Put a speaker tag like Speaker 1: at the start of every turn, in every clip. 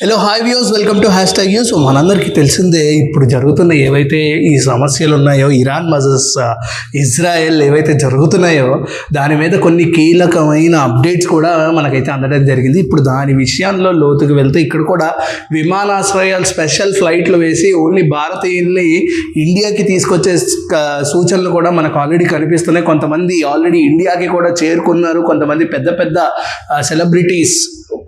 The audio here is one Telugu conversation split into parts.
Speaker 1: Hello hi views, welcome to hash tag news. మనందరికీ తెలిసిందే ఇప్పుడు జరుగుతున్న ఏవైతే ఈ సమస్యలు ఉన్నాయో, ఇరాన్ వర్సెస్ ఇజ్రాయెల్ ఏవైతే జరుగుతున్నాయో దాని మీద కొన్ని కీలకమైన అప్డేట్స్ కూడా మనకైతే అందడం జరిగింది. ఇప్పుడు దాని విషయాల్లో లోతుకు వెళ్తే ఇక్కడ కూడా విమానాశ్రయాలు స్పెషల్ ఫ్లైట్లు వేసి ఓన్లీ భారతీయుల్ని ఇండియాకి తీసుకొచ్చే సూచనలు కూడా మనకు ఆల్రెడీ కనిపిస్తున్నాయి. కొంతమంది ఆల్రెడీ ఇండియాకి కూడా చేరుకున్నారు, కొంతమంది పెద్ద పెద్ద సెలబ్రిటీస్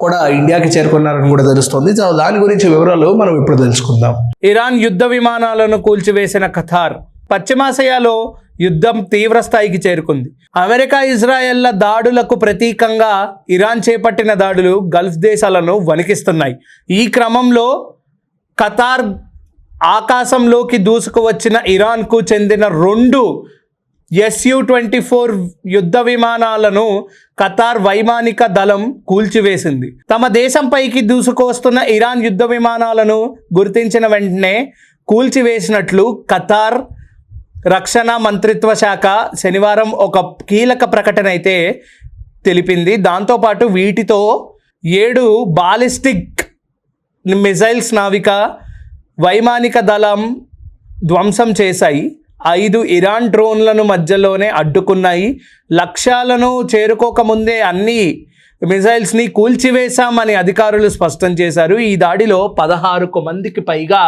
Speaker 1: కూడా ఇండియాకి చేరుకున్నారని కూడా తెలుస్తుంది. దాని గురించి వివరాలు మనం ఇప్పుడు తెలుసుకుందాం.
Speaker 2: ఇరాన్ యుద్ధ విమానాలను కూల్చివేసిన ఖతార్. పశ్చిమాసియాలో యుద్ధం తీవ్ర స్థాయికి చేరుకుంది. అమెరికా ఇజ్రాయెల్ల దాడులకు ప్రతీకంగా ఇరాన్ చేపట్టిన దాడులు గల్ఫ్ దేశాలను వణికిస్తున్నాయి. ఈ క్రమంలో ఖతార్ ఆకాశంలోకి దూసుకువచ్చిన ఇరాన్కు చెందిన 2 Su-24 యుద్ధ విమానాలను ఖతార్ వైమానిక దళం కూల్చివేసింది. తమ దేశంపైకి దూసుకువస్తున్న ఇరాన్ యుద్ధ విమానాలను గుర్తించిన వెంటనే కూల్చివేసినట్లు ఖతార్ రక్షణ మంత్రిత్వ శాఖ శనివారం ఒక కీలక ప్రకటన అయితే తెలిపింది. దాంతోపాటు వీటితో 7 బాలిస్టిక్ మిసైల్స్ నావిక వైమానిక దళం ధ్వంసం చేశాయి. 5 ఇరాన్ డ్రోన్లను మధ్యలోనే అడ్డుకున్నాయి. లక్ష్యాలను చేరుకోకముందే అన్ని మిసైల్స్ని కూల్చివేశామని అధికారులు స్పష్టం చేశారు. ఈ దాడిలో 16 మందికి పైగా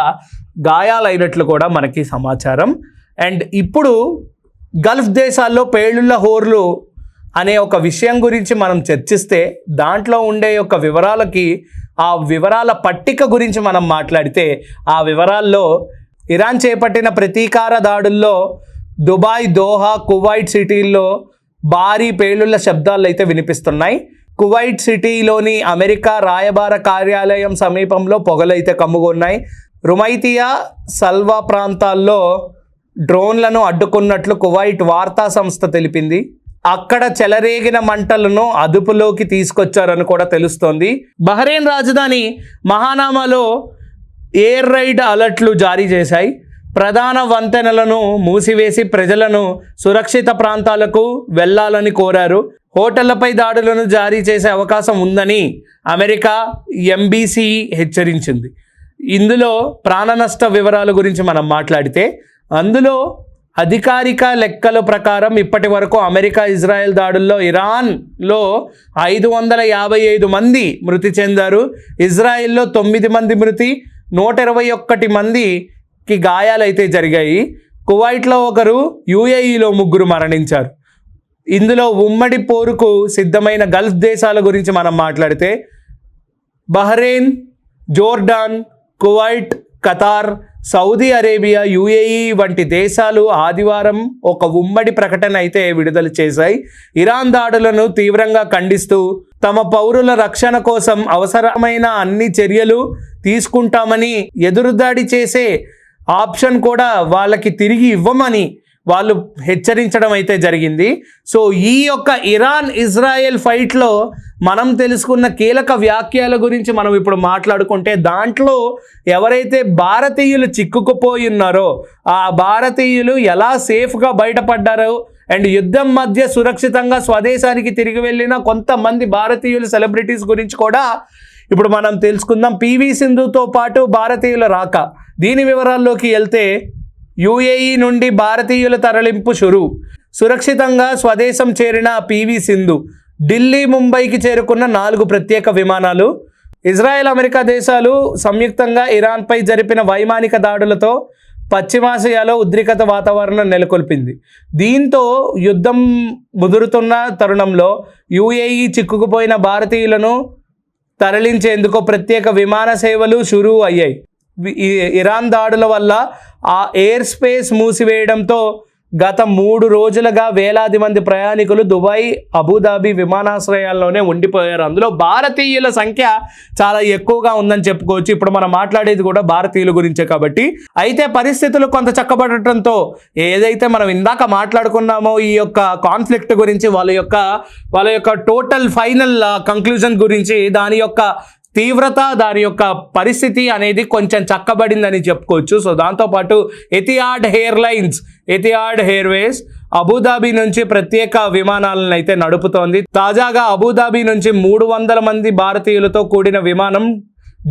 Speaker 2: గాయాలైనట్లు కూడా మనకి సమాచారం. అండ్ ఇప్పుడు గల్ఫ్ దేశాల్లో పేలుళ్ల హోర్లు అనే ఒక విషయం గురించి మనం చర్చిస్తే దాంట్లో ఉండే ఒక వివరాలకి ఆ వివరాల పట్టిక గురించి మనం మాట్లాడితే ఆ వివరాల్లో ఇరాన్ చేపట్టిన ప్రతీకార దాడుల్లో దుబాయ్, దోహా, కువైట్ సిటీల్లో భారీ పేలుళ్ల శబ్దాలు అయితే వినిపిస్తున్నాయి. కువైట్ సిటీలోని అమెరికా రాయబార కార్యాలయం సమీపంలో పొగలైతే కమ్ముకున్నాయి. రుమైతియా, సల్వా ప్రాంతాల్లో డ్రోన్లను అడ్డుకున్నట్లు కువైట్ వార్తా సంస్థ తెలిపింది. అక్కడ చెలరేగిన మంటలను అదుపులోకి తీసుకొచ్చారని కూడా తెలుస్తోంది. బహ్రెయిన్ రాజధాని మహానామాలో ఎయిర్ రైడ్ అలర్ట్లు జారీ చేశాయి. ప్రధాన వంతెనలను మూసివేసి ప్రజలను సురక్షిత ప్రాంతాలకు వెళ్లాలని కోరారు. హోటళ్లపై దాడులను జారీ చేసే అవకాశం ఉందని అమెరికా ఎంబీసీ హెచ్చరించింది. ఇందులో ప్రాణ నష్ట వివరాల గురించి మనం మాట్లాడితే అందులో అధికారిక లెక్కల ప్రకారం ఇప్పటి వరకు అమెరికా ఇజ్రాయెల్ దాడుల్లో ఇరాన్లో 555 మంది మృతి చెందారు. ఇజ్రాయెల్లో 9 మంది మృతి, 121 మందికి గాయాలైతే జరిగాయి. కువైట్లో 1, యుఏఈలో 3 మరణించారు. ఇందులో ఉమ్మడి పోరుకు సిద్ధమైన గల్ఫ్ దేశాల గురించి మనం మాట్లాడితే Bahrain, Jordan, Kuwait, Qatar, Saudi Arabia, UAE వంటి దేశాలు ఆదివారం ఒక ఉమ్మడి ప్రకటన అయితే విడుదల చేశాయి. ఇరాన్ దాడులను తీవ్రంగా ఖండిస్తూ తమ పౌరుల రక్షణ కోసం అవసరమైన అన్ని చర్యలు తీసుకుంటామని, ఎదురుదాడి చేసే ఆప్షన్ కూడా వాళ్ళకి తిరిగి ఇవ్వమని వాళ్ళు హెచ్చరించడం అయితే జరిగింది. సో ఈ యొక్క ఇరాన్ ఇజ్రాయెల్ ఫైట్లో మనం తెలుసుకున్న కీలక వ్యాఖ్యల గురించి మనం ఇప్పుడు మాట్లాడుకుంటే దాంట్లో ఎవరైతే భారతీయులు చిక్కుకుపోయి ఉన్నారో ఆ భారతీయులు ఎలా సేఫ్గా బయటపడ్డారో అండ్ యుద్ధం మధ్య సురక్షితంగా స్వదేశానికి తిరిగి వెళ్ళిన కొంతమంది భారతీయులు సెలబ్రిటీస్ గురించి కూడా ఇప్పుడు మనం తెలుసుకుందాం. పివి సింధుతో పాటు భారతీయుల రాక, దీని వివరాల్లోకి వెళ్తే యుఏఈ నుండి భారతీయుల తరలింపు సురక్షితంగా స్వదేశం చేరిన పివి సింధు ఢిల్లీ, ముంబైకి చేరుకున్న 4 ప్రత్యేక విమానాలు. ఇజ్రాయెల్, అమెరికా దేశాలు సంయుక్తంగా ఇరాన్పై జరిపిన వైమానిక దాడులతో పశ్చిమాసియాలో ఉద్రిక్తత వాతావరణం నెలకొల్పింది. దీంతో యుద్ధం ముదురుతున్న తరుణంలో యుఏఈ చిక్కుకుపోయిన భారతీయులను తరలించేందుకు ప్రత్యేక విమాన సేవలు షురూ అయ్యాయి. ఇరాన్ దాడుల వల్ల ఆ ఎయిర్ స్పేస్ మూసివేయడంతో గత 3 రోజులుగా వేలాది మంది ప్రయాణికులు దుబాయ్, అబుదాబి విమానాశ్రయాల్లోనే ఉండిపోయారు. అందులో భారతీయుల సంఖ్య చాలా ఎక్కువగా ఉందని చెప్పుకోవచ్చు. ఇప్పుడు మనం మాట్లాడేది కూడా భారతీయుల గురించే కాబట్టి. అయితే పరిస్థితులు కొంత చక్కబడటంతో ఏదైతే మనం ఇందాక మాట్లాడుకున్నామో ఈ యొక్క కాన్ఫ్లిక్ట్ గురించి, వాళ్ళ యొక్క టోటల్ ఫైనల్ కంక్లూజన్ గురించి, దాని యొక్క తీవ్రత, దాని యొక్క పరిస్థితి అనేది కొంచెం చక్కబడిందని చెప్పుకోవచ్చు. సో దాంతోపాటు ఎతిహాడ్ ఎయిర్వేస్ అబుదాబి నుంచి ప్రత్యేక విమానాలను అయితే నడుపుతోంది. తాజాగా అబుదాబి నుంచి 300 మంది భారతీయులతో కూడిన విమానం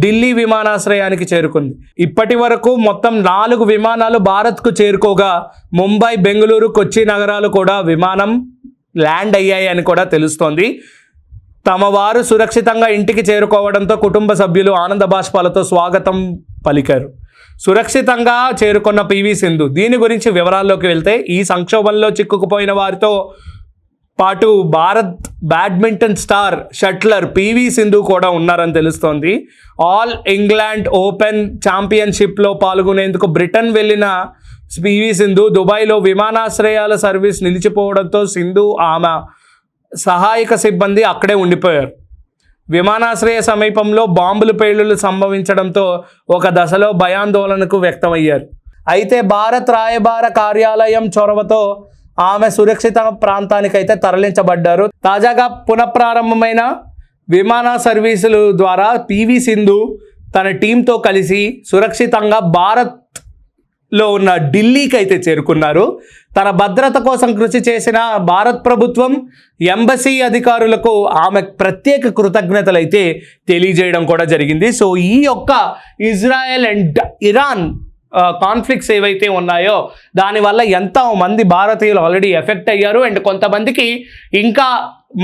Speaker 2: ఢిల్లీ విమానాశ్రయానికి చేరుకుంది. ఇప్పటి వరకు మొత్తం 4 విమానాలు భారత్కు చేరుకోగా ముంబై, బెంగళూరు, కొచ్చి నగరాలు కూడా విమానం ల్యాండ్ అయ్యాయి అని కూడా తెలుస్తోంది. తమ వారు సురక్షితంగా ఇంటికి చేరుకోవడంతో కుటుంబ సభ్యులు ఆనంద బాష్పాలతో స్వాగతం పలికారు. సురక్షితంగా చేరుకున్న పివి సింధు. దీని గురించి వివరాల్లోకి వెళ్తే, ఈ సంక్షోభంలో చిక్కుకుపోయిన వారితో పాటు Bharat badminton star shuttler PV Sindhu కూడా ఉన్నారని తెలుస్తోంది. ఆల్ ఇంగ్లాండ్ ఓపెన్ ఛాంపియన్షిప్లో పాల్గొనేందుకు బ్రిటన్ వెళ్ళిన పివి సింధు దుబాయ్లో విమానాశ్రయాల సర్వీస్ నిలిచిపోవడంతో సింధు, ఆమె సహాయక సిబ్బంది అక్కడే ఉండిపోయారు. విమానాశ్రయ సమీపంలో బాంబులు పేలుళ్లు సంభవించడంతో ఒక దశలో భయాందోళనకు వ్యక్తమయ్యారు. అయితే భారత్ రాయబార కార్యాలయం చొరవతో ఆమె సురక్షిత ప్రాంతానికైతే తరలించబడ్డారు. తాజాగా పునఃప్రారంభమైన విమాన సర్వీసుల ద్వారా పివి సింధు తన టీంతో కలిసి సురక్షితంగా భారత్లో ఉన్న ఢిల్లీకి అయితే చేరుకున్నారు. తన భద్రత కోసం కృషి చేసిన భారత్ ప్రభుత్వం, ఎంబసీ అధికారులకు ఆమె ప్రత్యేక కృతజ్ఞతలు అయితే తెలియజేయడం కూడా జరిగింది. సో ఈ యొక్క ఇజ్రాయెల్ అండ్ ఇరాన్ కాన్ఫ్లిక్ట్స్ ఏవైతే ఉన్నాయో దానివల్ల ఎంతో మంది భారతీయులు ఆల్రెడీ ఎఫెక్ట్ అయ్యారు. అండ్ కొంతమందికి ఇంకా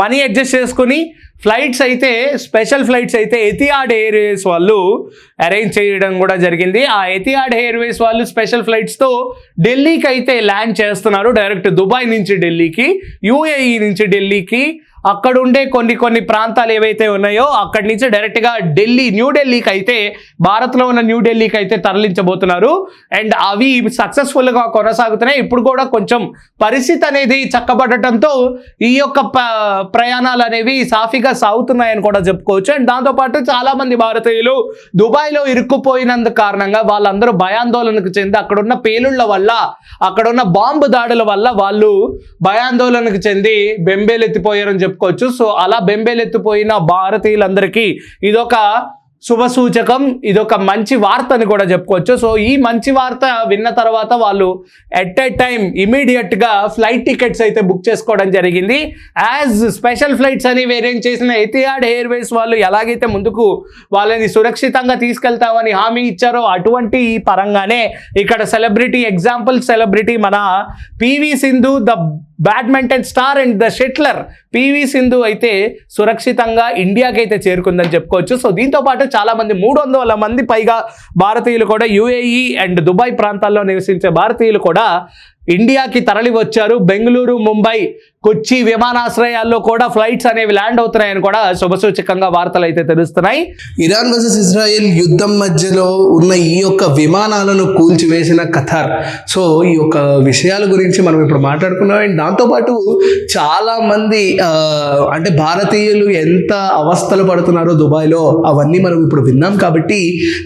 Speaker 2: మనీ అడ్జస్ట్ చేసుకుని ఫ్లైట్స్ అయితే, స్పెషల్ ఫ్లైట్స్ అయితే ఎతిహాడ్ ఎయిర్వేస్ వాళ్ళు అరేంజ్ చేయడం కూడా జరిగింది. ఆ ఎతిహాడ్ ఎయిర్వేస్ వాళ్ళు స్పెషల్ ఫ్లైట్స్తో ఢిల్లీకి అయితే ల్యాండ్ చేస్తున్నారు. డైరెక్ట్ దుబాయ్ నుంచి ఢిల్లీకి, యూఏఈ నుంచి ఢిల్లీకి, అక్కడ ఉండే కొన్ని ప్రాంతాలు ఏవైతే ఉన్నాయో అక్కడి నుంచి డైరెక్ట్గా న్యూఢిల్లీకి అయితే, భారత్లో ఉన్న న్యూఢిల్లీకి అయితే తరలించబోతున్నారు. అండ్ అవి సక్సెస్ఫుల్గా కొనసాగుతున్నాయి. ఇప్పుడు కూడా కొంచెం పరిస్థితి అనేది చక్కబడటంతో ఈ యొక్క ప్రయాణాలు అనేవి సాఫీగా సాగుతున్నాయని కూడా చెప్పుకోవచ్చు. అండ్ దాంతోపాటు చాలామంది భారతీయులు దుబాయ్లో ఇరుక్కుపోయినందుకు కారణంగా వాళ్ళందరూ భయాందోళనకు చెంది, అక్కడున్న పేలుళ్ల వల్ల, అక్కడున్న బాంబు దాడుల వల్ల వాళ్ళు భయాందోళనకు చెంది బెంబేలెత్తిపోయారని చెప్పుకోవచ్చు. సో అలా బెంబేలెత్తిపోయిన భారతీయులందరికీ ఇదొక శుభ సూచకం, ఇదొక మంచి వార్త అని కూడా చెప్పుకోవచ్చు. సో ఈ మంచి వార్త విన్న తర్వాత వాళ్ళు ఎట్ ఏ టైం ఇమీడియట్గా ఫ్లైట్ టికెట్స్ అయితే బుక్ చేసుకోవడం జరిగింది. యాజ్ స్పెషల్ ఫ్లైట్స్ అని అరేంజ్ చేసిన ఎతిహాడ్ ఎయిర్వేస్ వాళ్ళు ఎలాగైతే ముందుకు వాళ్ళని సురక్షితంగా తీసుకెళ్తామని హామీ ఇచ్చారో అటువంటి పరంగానే ఇక్కడ సెలబ్రిటీ మన PV Sindhu, the badminton star and the shuttler PV Sindhu అయితే సురక్షితంగా ఇండియాకి అయితే చేరుకుందని చెప్పుకోవచ్చు. సో దీంతో పాటు చాలామంది 300 మంది పైగా భారతీయులు కూడా యూఏఈ అండ్ దుబాయ్ ప్రాంతాల్లో నివసించే భారతీయులు కూడా ఇండియాకి తరలి వచ్చారు. బెంగళూరు, ముంబై, కొచ్చి విమానాశ్రయాల్లో కూడా ఫ్లైట్స్ అనేవి ల్యాండ్ అవుతున్నాయని కూడా శుభసూచకంగా వార్తలు అయితే తెలుస్తున్నాయి.
Speaker 1: ఇరాన్ వర్సెస్ ఇజ్రాయెల్ యుద్ధం మధ్యలో ఉన్న ఈ యొక్క విమానాలను కూల్చివేసిన ఖతార్. సో ఈ యొక్క విషయాల గురించి మనం ఇప్పుడు మాట్లాడుకున్నాం. అండ్ దాంతోపాటు చాలామంది అంటే భారతీయులు ఎంత అవస్థలు పడుతున్నారో దుబాయ్లో అవన్నీ మనం ఇప్పుడు విన్నాం. కాబట్టి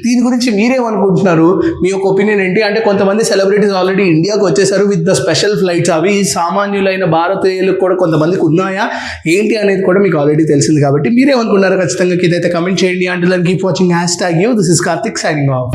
Speaker 1: దీని గురించి మీరేమనుకుంటున్నారు? మీ యొక్క ఒపీనియన్ ఏంటి? అంటే కొంతమంది సెలబ్రిటీస్ ఆల్రెడీ ఇండియాకి వచ్చేసారు విత్ ద స్పెషల్ ఫ్లైట్స్. అవి సామాన్యులైన భారతీయులు కూడా కొంతమందికి ఉన్నాయా ఏంటి అనేది కూడా మీకు ఆల్రెడీ తెలిసింది. కాబట్టి మీరేమనుకున్నారు ఖచ్చితంగా ఇదైతే కమెంట్ చేయండి. Until then keep watching #you. This is Karthik signing of.